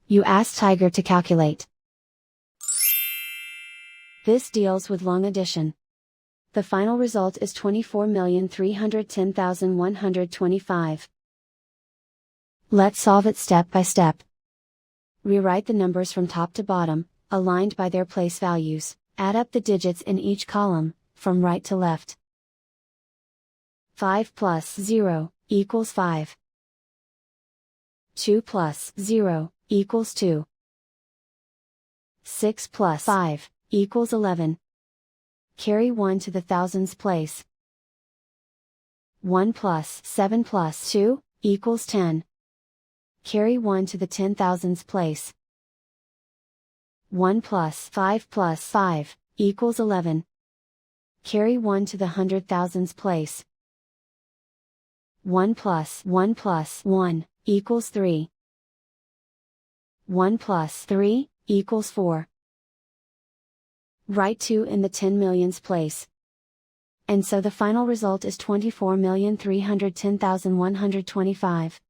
You ask Tiger to calculate. This deals with long addition. The final result is 24,310,125. Let's solve it step by step. Rewrite the numbers from top to bottom, aligned by their place values. Add up the digits in each column, from right to left. 5 plus 0 equals 5. 2 plus 0 equals 2. 6 plus 5 equals 11. Carry 1 to the thousands place. 1 plus 7 plus 2 equals 10. Carry 1 to the 10,000s place. 1 plus 5 equals 11. Carry 1 to the 100,000s place. 1 plus 1 equals 3. 1 plus 3 equals 4. Write 2 in the 10 millions place. And so the final result is 24,310,125.